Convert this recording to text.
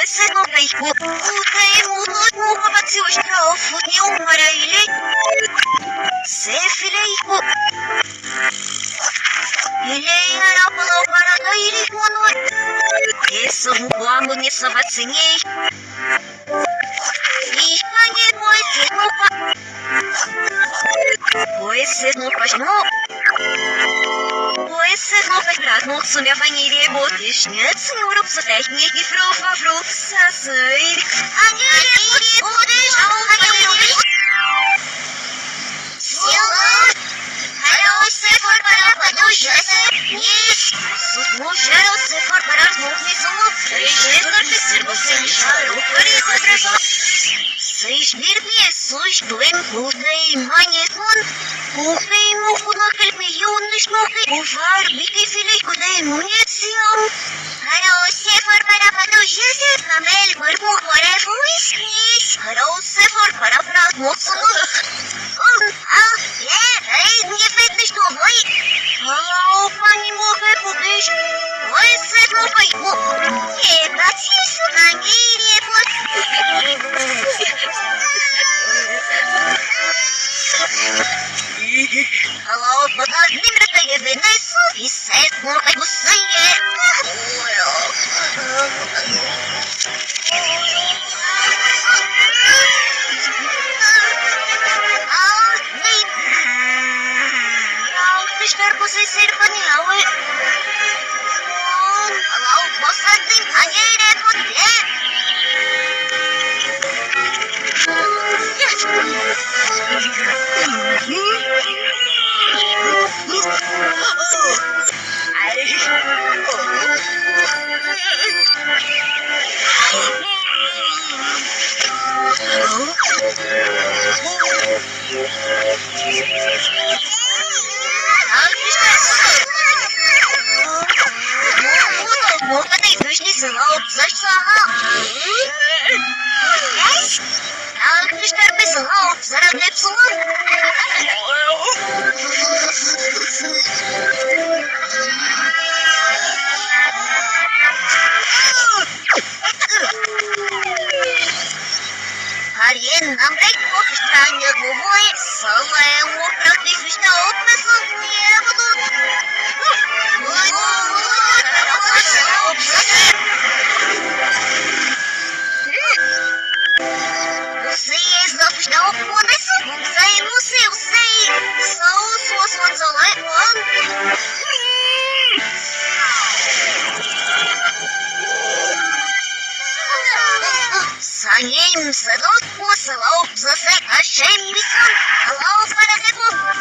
Esse não tem culpa. Tem uma bateu estrofe de um marelho. Se filho. Ele era para daí quando esse voando nessa vacinei. E ganhei pois não faz não. Pois não faz nada, não se me vai ir botes, né? Senhora, você técnica e frufru, sassei. Se for para quando já sei, se for para as mãos, você enxerga o perigo. Seis vermelhos do embude manhecon, o feimo com aquele milhões no que o varbique e filico de munição. Para se for para quando já sei, camel corpo para fuis, para se for para as mãos. Nie fitness to boy. Hello, pani mogę podejść. Oj, sedno pojku. Nie, braci są na gierie pod. Hello, bagaj nie mretaje wynesu i sedno pojku syje. Espero que vocês sejam panelados. Alô, você tem banheiro por quê? Санем садок посылал за секашем мисон. Алло, парадепо.